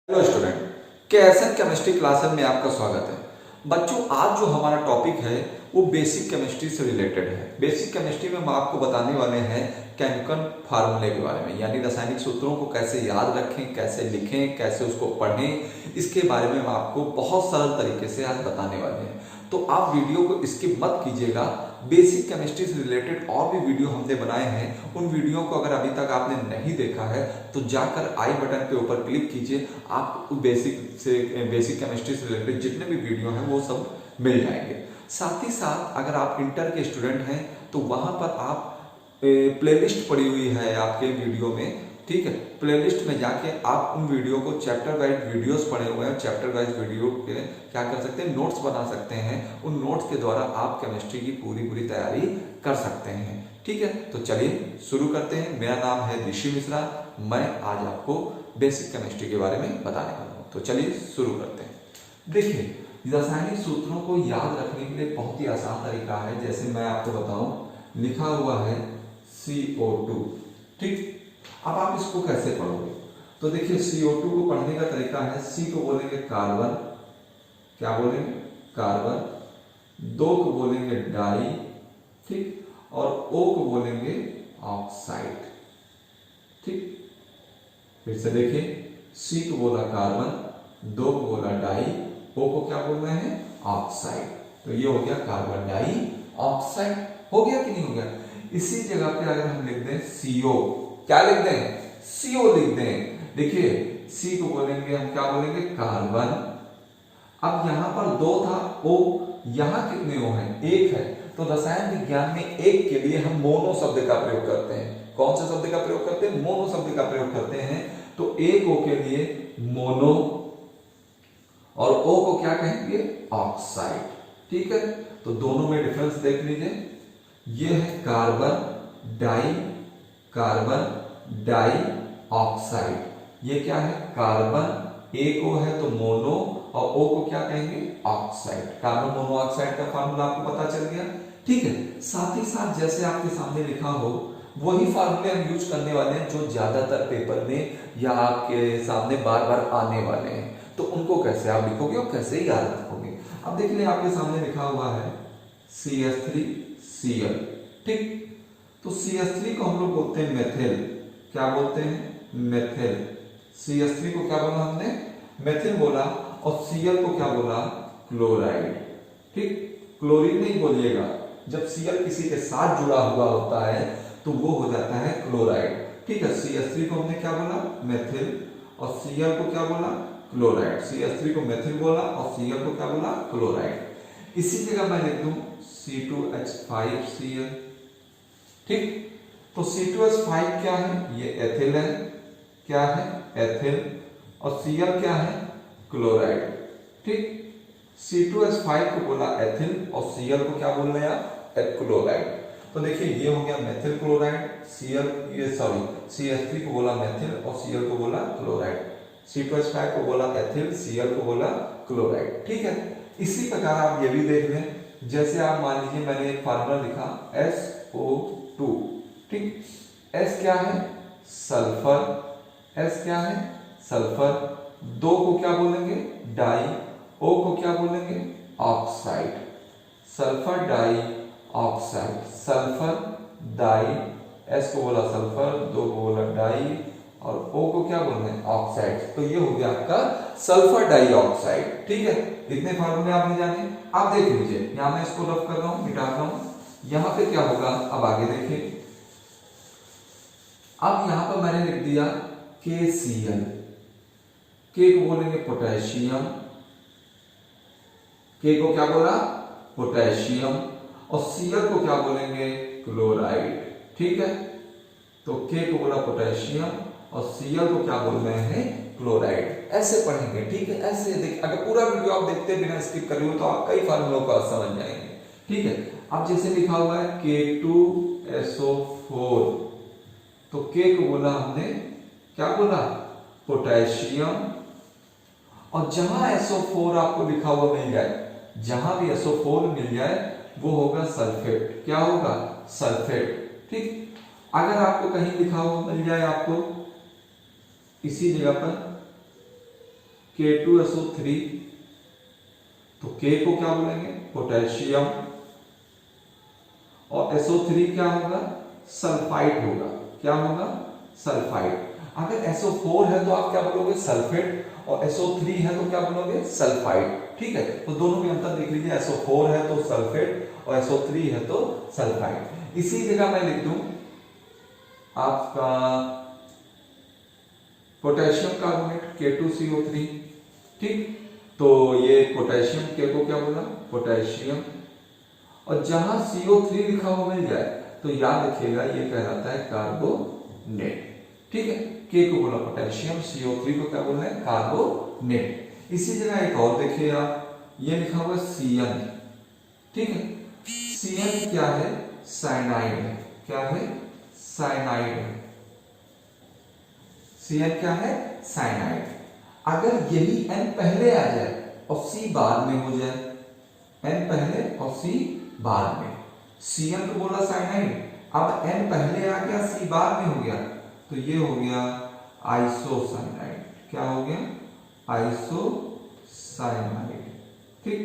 Hello student, केएसएन chemistry classes में आपका स्वागत है। बच्चों, आज जो हमारा टॉपिक है वो बेसिक केमिस्ट्री से रिलेटेड है। बेसिक केमिस्ट्री में हम आपको बताने वाले हैं केमिकल फार्मूले के बारे में, यानी रासायनिक सूत्रों को कैसे याद रखें, कैसे लिखें, कैसे उसको पढ़ें, इसके बारे में हम आपको बहुत सरल तरीके से आज बताने वाले हैं। तो आप वीडियो को स्किप मत कीजिएगा। बेसिक केमिस्ट्री से रिलेटेड और भी वीडियो हमने बनाए हैं, उन वीडियो को अगर अभी तक आपने नहीं देखा है तो जाकर आई बटन पे ऊपर क्लिक कीजिए। आपको बेसिक केमिस्ट्री से रिलेटेड जितने भी वीडियो हैं वो सब मिल जाएंगे। साथ ही साथ अगर आप इंटर के स्टूडेंट हैं तो वहां पर आप प्लेलिस्ट पड़ी हुई है आपके वीडियो में, ठीक है। प्लेलिस्ट में जाके आप उन वीडियो को चैप्टर वाइज वीडियोस पड़े हुए हैं, चैप्टर वाइज वीडियो के क्या कर सकते हैं, नोट्स बना सकते हैं। उन नोट्स के द्वारा आप केमिस्ट्री की पूरी तैयारी कर सकते हैं, ठीक है। तो चलिए शुरू करते हैं। मेरा नाम है ऋषि मिश्रा, मैं आज आपको बेसिक केमिस्ट्री के बारे में बताने वाला हूँ। तो चलिए शुरू करते हैं। देखिए, रासायनिक सूत्रों को याद रखने के लिए बहुत ही आसान तरीका है। जैसे मैं आपको बताऊं, लिखा हुआ है CO2, ठीक। अब आप इसको कैसे पढ़ोगे? तो देखिए, CO2 को पढ़ने का तरीका है, C को बोलेंगे कार्बन, क्या बोलेंगे, कार्बन। 2 को बोलेंगे डाई, ठीक, और O को बोलेंगे ऑक्साइड, ठीक। फिर से देखिए, C को बोला कार्बन, 2 को बोला डाई, O को क्या बोल रहे हैं, ऑक्साइड। तो ये हो गया कार्बन डाई ऑक्साइड। हो गया कि नहीं हो गया? इसी जगह पे अगर हम लिख दें CO, क्या लिख दें, CO लिख दें। देखिए, C को बोलेंगे हम, क्या बोलेंगे, कार्बन। अब यहां पर 2 था O, यहां कितने O हैं, 1 है। तो रसायन विज्ञान में 1 के लिए हम मोनो शब्द का प्रयोग करते हैं। कौन से शब्द का प्रयोग करते हैं? मोनो शब्द का प्रयोग करते हैं। तो 1 O के लिए मोनो और O को क्या कहेंगे, ऑक्साइड, ठीक है। तो दोनों में डिफरेंस देख लीजिए। ये है carbon di, carbon dioxide. ये क्या है, कार्बन, एक O है तो मोनो, और O को क्या कहेंगे, ऑक्साइड। कार्बन मोनोऑक्साइड का फार्मूला आपको पता चल गया, ठीक है। साथ ही साथ जैसे आपके सामने लिखा हो वही फार्मूले हम यूज करने वाले हैं जो ज्यादातर पेपर में या आपके सामने बार बार आने वाले हैं। तो उनको कैसे आप लिखोगे और कैसे याद रखोगे? अब देख लें, आपके सामने लिखा हुआ है CH3Cl, ठीक। तो CH3 को हम लोग बोलते हैं मेथिल, क्या बोलते हैं, मेथिल। CH3 को क्या बोला हमने, मेथिल बोला, और Cl को क्या बोला, क्लोराइड, ठीक। क्लोरीन नहीं बोलिएगा, जब Cl किसी के साथ जुड़ा हुआ होता है तो वो हो जाता है क्लोराइड, ठीक है। CH3 को हमने क्या बोला, मेथिल, और Cl को क्या बोला, क्लोराइड। CH3 को मेथिल बोला और Cl को क्या बोला, क्लोराइड। इसी जगह मैं लिख दूं C2H5Cl, ठीक। तो C2H5 क्या है, ये एथिल है, क्या है, एथिल, और Cl क्या है, क्लोराइड, ठीक। C2H5 को बोला एथिल और Cl को क्या बोल रहे हैं, क्लोराइड। तो देखिए, ये हो गया मेथिल क्लोराइड, CH3 को बोला मेथिल और Cl को बोला क्लोराइड। C2H5 को बोला एथिल, Cl को बोला क्लोराइड, ठीक है। इसी प्रकार आप ये भी देख लें, जैसे आप मान लीजिए मैंने एक फार्मूला लिखा SO2, ठीक। S क्या है, सल्फर, S क्या है, सल्फर। 2 को क्या बोलेंगे, डाई, O को क्या बोलेंगे, oxide. Sulphur dioxide, sulphur di, S को बोला सल्फर, 2 को बोला डाई, और O को क्या बोल रहे हैं, ऑक्साइड। तो ये हो गया आपका सल्फर डाई ऑक्साइड, ठीक है। इतने फार्मूले आपने जाने। आप देख लीजिए, यहां मैं इसको रफ कर रहा हूं, मिटा रहा हूं। यहां पे क्या होगा, अब आगे देखिए। अब यहां पर मैंने लिख दिया KCl, K को बोलेंगे पोटेशियम, K को क्या बोला, पोटेशियम, और Cl को क्या बोलेंगे, क्लोराइड, ठीक है। तो K को बोला पोटेशियम और Cl को क्या बोल रहे हैं, क्लोराइड। ऐसे पढ़ेंगे, ठीक है। ऐसे देख, अगर पूरा वीडियो आप देखते बिना स्किप करे हो तो आप कई फार्मूलों को समझ जाएंगे, ठीक है। अब जैसे लिखा हुआ है K2SO4, तो K को बोला हमने, क्या बोला, पोटेशियम, और जहां SO4 आपको लिखा हुआ मिल जाए, जहां भी SO4 मिल जाए वो होगा सल्फेट, क्या होगा, सल्फेट, ठीक। अगर आपको कहीं लिखा हुआ मिल जाए आपको इसी जगह पर K2SO3, तो K को क्या बोलेंगे, पोटेशियम, और SO3 क्या होगा, सल्फाइड होगा। क्या होगा, सल्फाइड। अगर SO4 है तो आप क्या बोलोगे, सल्फेट, और SO3 है तो क्या बोलोगे, सल्फाइड। ठीक है, तो दोनों में अंतर देख लीजिए, SO4 है तो सल्फेट और SO3 है तो सल्फाइड। इसी जगह मैं लिख दूं आपका पोटेशियम कार्बोनेट K2CO3। ठीक, तो ये पोटेशियम K को क्या बोला, पोटेशियम, और जहां CO3 लिखा हुआ मिल जाए तो याद रखिएगा ये कहलाता है कार्बोनेट। ठीक है, K को बोला पोटेशियम, CO3 को क्या बोलना है, कार्बोनेट। इसी जगह एक और देखिए आप, ये लिखा हुआ CN। ठीक है, CN क्या है, साइनाइड है। क्या है, साइनाइड है। CN क्या है, साइनाइड। अगर यही N पहले आ जाए और C बाद में हो जाए, N पहले और C बाद में, CN तो बोला साइनाइड, अब N पहले आ गया C बाद में हो गया, तो ये हो गया आइसोसाइनाइड। क्या हो गया, आइसोसाइनाइड। ठीक,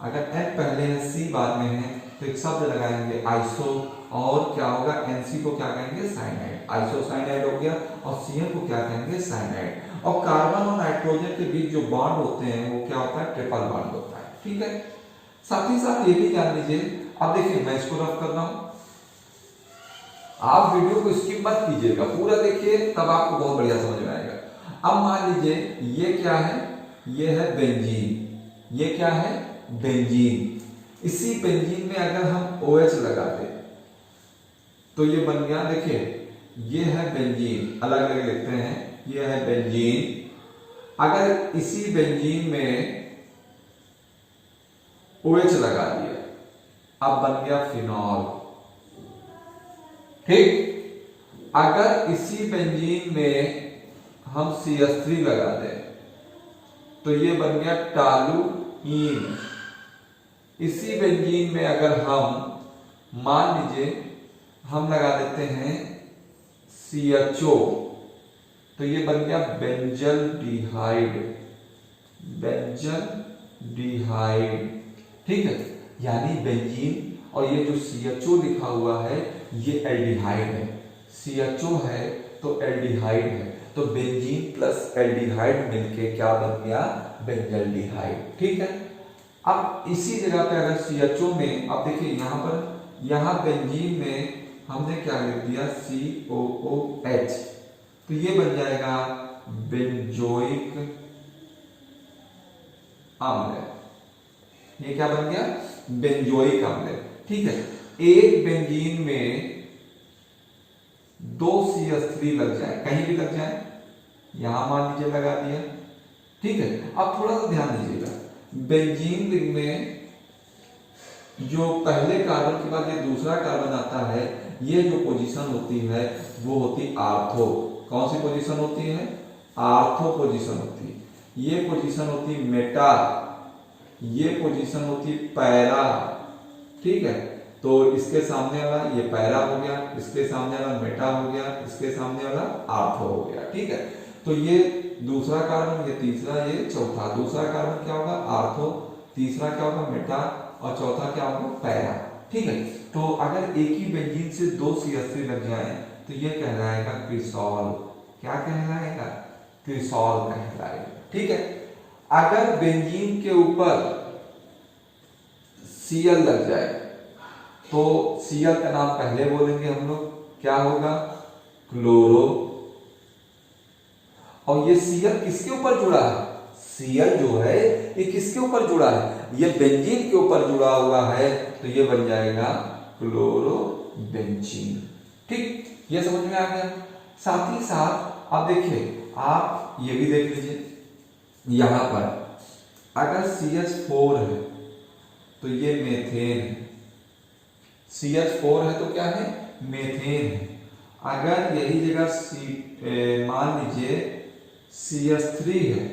अगर N पहले है C बाद में है तो एक शब्द लगाएंगे आइसो, और क्या होगा, NC को क्या कहेंगे, साइनाइड। आइसोसाइनाइड हो गया, और CN को क्या कहेंगे, साइनाइड। और कार्बन और नाइट्रोजन के बीच जो बॉन्ड होते हैं वो क्या होता है, ट्रिपल बॉन्ड होता है। ठीक है, साथ ही साथ ये भी जान लीजिए, अब देखिए मैं इसको रफ कर रहा हूं, आप वीडियो को स्किप मत कीजिएगा, पूरा देखिए, तब आपको बहुत बढ़िया समझ में आएगा। अब मान लीजिए ये क्या है, ये है बेंजीन। ये क्या है, बेंजीन। इसी बेंजीन में अगर हम OH लगा दें तो ये बन गया, देखिए ये है बेंजीन, अलग अलग लिखते हैं, ये है बेंजीन। अगर इसी बेंजीन में OH लगा दिया, अब बन गया फिनॉल। ठीक, अगर इसी बेंजीन में हम CH3 लगा दें तो ये बन गया टॉलुईन। इसी बेंजीन में अगर हम मान लीजिए हम लगा देते हैं CHO तो ये बन गया बेंजल्डिहाइड। बेंजल्डिहाइड। ठीक है, यानी बेंजीन और ये जो CHO लिखा हुआ है ये एल्डिहाइड है। CHO है तो एल्डिहाइड है, तो बेंजीन प्लस एल्डिहाइड मिलके क्या बन गया, बेंजल्डिहाइड। ठीक है, अब इसी जगह पे अगर CHO में, अब देखिए यहां पर, यहां बेंजीन में हमने क्या लिख दिया, COOH, तो ये बन जाएगा बेंजोइक अम्ल। ये क्या बन गया, बेंजोइक अम्ल। ठीक है, एक बेंजीन में 2 CH3 लग जाए, कहीं भी लग जाए, यहां मान लीजिए लगा दिया। ठीक है, अब थोड़ा सा ध्यान दीजिएगा, बेंजीन रिंग में जो पहले कार्बन के बाद ये दूसरा कार्बन आता है, ये जो पोजीशन होती है वो होती आर्थो। कौन सी पोजीशन होती है, आर्थो पोजीशन होती है। ये पोजीशन होती मेटा, ये पोजीशन होती पैरा। ठीक है, तो इसके सामने वाला ये पैरा हो गया, इसके सामने वाला मेटा हो गया, इसके सामने वाला आर्थो हो गया। ठीक है, तो ये दूसरा कार्बन, ये तीसरा, ये चौथा। दूसरा कार्बन क्या होगा, आर्थो, तीसरा क्या होगा, मेटा, और चौथा क्या होगा, पैरा। ठीक है, तो अगर एक ही बेंजीन से 2 CH3 लग जाए तो ये कहलाएगा क्रिसॉल। क्या कहलाएगा, क्रिसॉल कहलाएगा। ठीक है, अगर बेंजीन के ऊपर Cl लग जाए तो Cl का नाम पहले बोलेंगे हम लोग, क्या होगा, क्लोरो। और ये Cl किसके ऊपर जुड़ा है, Cl जो है ये किसके ऊपर जुड़ा है, ये बेंजीन के ऊपर जुड़ा हुआ है, तो ये बन जाएगा क्लोरोबेंजीन। ठीक, ये समझ में आ गया। साथ ही साथ अब देखिए, आप ये भी देख लीजिए, यहां पर अगर CH4 है तो ये मेथेन है। CH4 है तो क्या है, मेथेन है। अगर यही जगह मान लीजिए CH3 है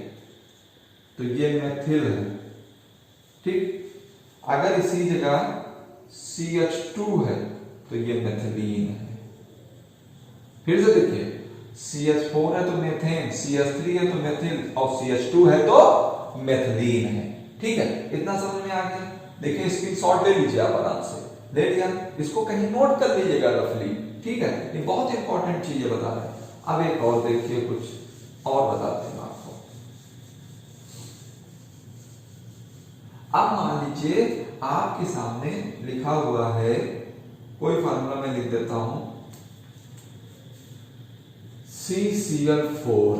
तो ये मेथिल है। ठीक, अगर इसी जगह CH2 है तो ये मेथिलीन है। फिर से देखिए, CH4 है तो मेथेन, CH3 है तो मेथिल और CH2 है तो मेथिलीन है। ठीक है, इतना समझ में आ गया। देखिए स्क्रीनशॉट ले लीजिए आप आराम से, ले लिया, इसको कहीं नोट कर लीजिएगा रफली। ठीक है, ये बहुत इंपॉर्टेंट चीजें बता रहे हैं। अब एक और देखिए, कुछ और बताते हैं आपको। अब मान लीजिए आपके सामने लिखा हुआ है, कोई फार्मूला मैं लिख देता हूं, CCl4,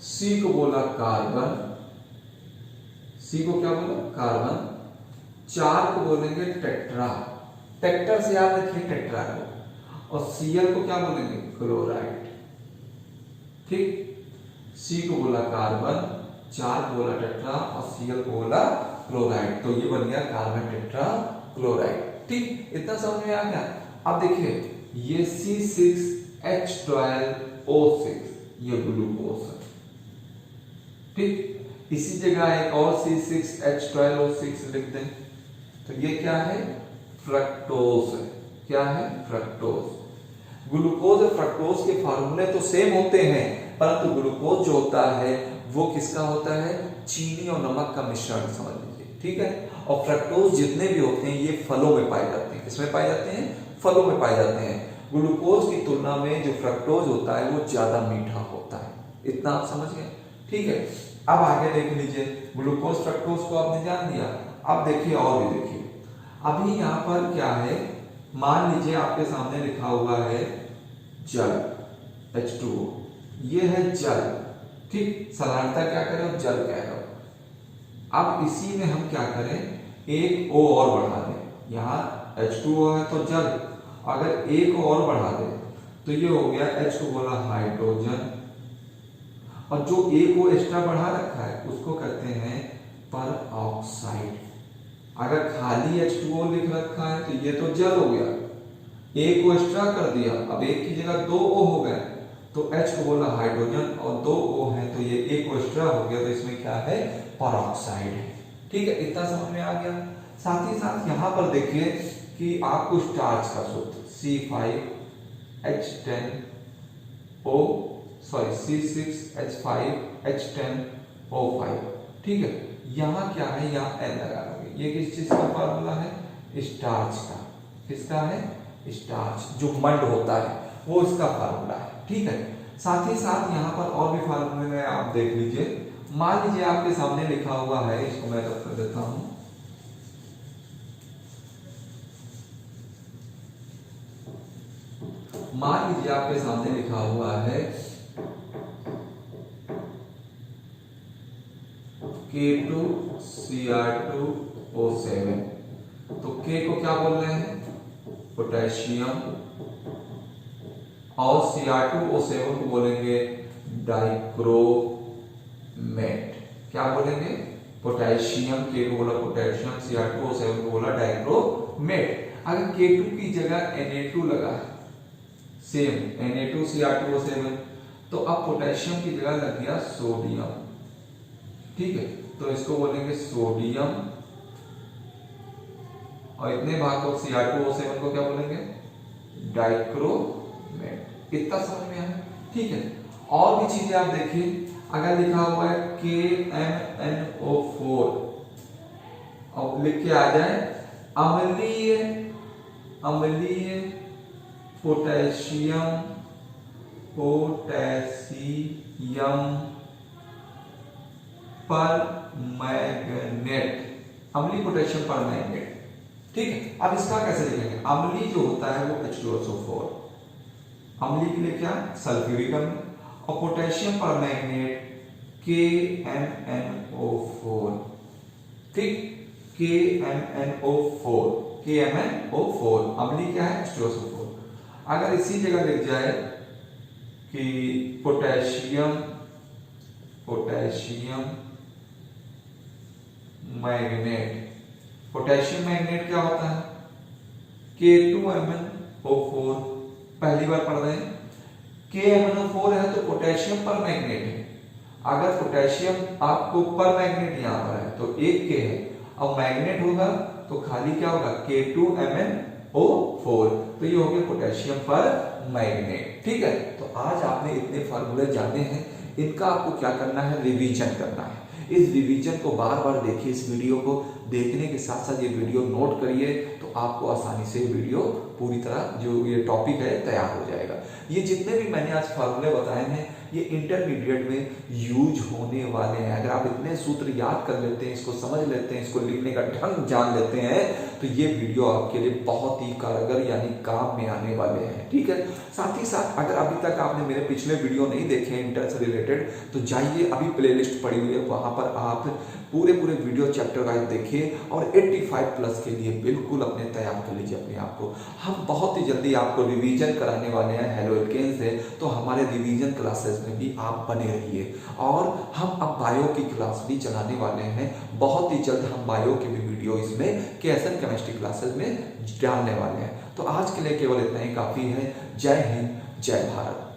C को बोला कार्बन, C को क्या बोला कार्बन, 4 को बोलेंगे टेट्रा, टेट्रा से याद रखिए टेट्रा को, और Cl को क्या बोलेंगे क्लोराइड। ठीक, C को बोला कार्बन, 4 को बोला टेट्रा और Cl को बोला क्लोराइड, तो ये बन गया कार्बन टेट्रा क्लोराइड। ठीक, इतना समझ में आ गया। अब देखिए ये C6H12O6 ये ग्लूकोज है। ठीक, इसी जगह एक और C6H12O6 लिख दें तो ये क्या है, फ्रक्टोज है। क्या है, फ्रक्टोज। ग्लूकोज और फ्रक्टोज के फार्मूले तो सेम होते हैं, परंतु ग्लूकोज जो होता है वो किसका होता है, चीनी और नमक का मिश्रण समझ लीजिए। ठीक है, और फ्रक्टोज जितने भी होते हैं ये फलों में पाए जाते हैं। किसमें पाए जाते हैं, फलों में पाए जाते हैं। ग्लूकोज की तुलना में जो फ्रक्टोज होता है वो ज्यादा मीठा होता है। इतना आप समझ गए। ठीक है, अब आगे देख लीजिए, ग्लूकोज फ्रक्टोज को आपने जान लिया। अब देखिए और भी देखिए, अभी यहाँ पर क्या है, मान लीजिए आपके सामने लिखा हुआ है जल, H2O, ये है जल। ठीक, साधारणतः क्या करें, जल कह रहे हो। अब इसी में हम क्या करें, एक O और बढ़ा दें। यहाँ H2O है तो जल, अगर एक और बढ़ा दें तो ये हो गया, H को बोला हाइड्रोजन, और जो एक को एक्स्ट्रा बढ़ा रखा है उसको कहते हैं पर ऑक्साइड। अगर खाली H2O लिख रखा है तो ये तो जल हो गया, एक को एक्स्ट्रा कर दिया, अब एक की जगह 2 O हो गए, तो H को बोला हाइड्रोजन और 2 O है तो ये एक को एक्स्ट्रा हो गया, तो इसमें क्या है, पर ऑक्साइड है। ठीक है, इतना समझ में आ गया। साथ ही साथ यहाँ पर देखिए कि आपको स्टार्च का सूत्र C6H10O5, ठीक है, यहाँ क्या है, यहाँ N लगा लोगे। ये किस चीज का फार्मूला है, स्टार्च का। किसका है, स्टार्च, जो मंड होता है वो इसका फार्मूला है। ठीक है, साथ ही साथ यहाँ पर और भी फार्मूले में आप देख लीजिए। मान लीजिए आपके सामने लिखा हुआ है, इसको मैं रख कर देता हूं, मान लीजिए आपके सामने लिखा हुआ है K2Cr2O7, तो K को क्या बोल रहे हैं, पोटेशियम, और Cr2O7 को बोलेंगे डाइक्रोमेट। क्या बोलेंगे, पोटेशियम, K को बोला पोटेशियम, Cr2O7 को बोला डाइक्रोमेट। अगर K2 की जगह Na2 लगा है, सेम Na2Cr2O7, तो अब पोटेशियम की जगह लग गया सोडियम। ठीक है, तो इसको बोलेंगे सोडियम, और इतने भाग को Cr2O7 को क्या बोलेंगे, डाइक्रोमेट। इतना समझ में आया। ठीक है, और भी चीजें आप देखिए, अगर लिखा हुआ है KMNO4 और लिख के आ जाए अम्लीय, अम्लीय पोटेशियम, पोटेशियम पर मैग्नेट, अम्लीय पोटेशियम पर मैग्नेट। ठीक है, अब इसका कैसे लिखेंगे, अम्लीय जो होता है वो H2SO4, अम्लीय के लिए क्या, सल्फ्यूरिक अम्ल, और पोटेशियम पर मैग्नेट KMNO4। ठीक, KMNO4, KMNO4 अम्लीय क्या है, H2SO4। अगर इसी जगह लिख जाए कि potassium, potassium magnet, potassium magnet क्या होता है, K2MnO4, पहली बार पढ़ रहे हैं। KMnO4 है तो पोटेशियम पर मैग्नेट है। अगर पोटेशियम आपको पर मैग्नेट यहां पर है तो एक K है, अब मैग्नेट होगा तो खाली क्या होगा, K2MnO4, तो ये हो गया पोटेशियम पर मैग्नेट। ठीक है, तो आज आपने इतने फार्मूले जाने हैं, इनका आपको क्या करना है, रिवीजन करना है। इस रिवीजन को बार बार देखिए, इस वीडियो को देखने के साथ साथ ये वीडियो नोट करिए, तो आपको आसानी से वीडियो पूरी तरह जो ये टॉपिक है तैयार हो जाएगा। ये जितने भी मैंने आज फार्मूले बताए हैं ये इंटरमीडिएट में यूज होने वाले हैं। अगर आप इतने सूत्र याद कर लेते हैं, इसको समझ लेते हैं, इसको लिखने का ढंग जान लेते हैं, तो ये वीडियो आपके लिए बहुत ही कारगर यानी काम में आने वाले हैं। ठीक है, साथ ही साथ अगर अभी तक आपने मेरे पिछले वीडियो नहीं देखे हैं इंटर से रिलेटेड, तो जाइए, अभी प्लेलिस्ट पड़ी हुई है, वहां पर आप पूरे वीडियो चैप्टर वाइज देखिए और 85 प्लस के लिए बिल्कुल अपने तैयार कर लीजिए अपने आप को। हम बहुत ही जल्दी आपको रिवीजन कराने वाले हैं हेलो एल्केन से, तो हमारे रिवीजन क्लासेस में भी आप बने रहिए। और हम अब बायो की क्लास भी चलाने वाले हैं, बहुत ही जल्द हम बायो की भी वीडियो इसमें केएसएन केमिस्ट्री क्लासेस में डालने वाले हैं। तो आज के लिए केवल इतना ही काफी है। जय हिंद, जय भारत।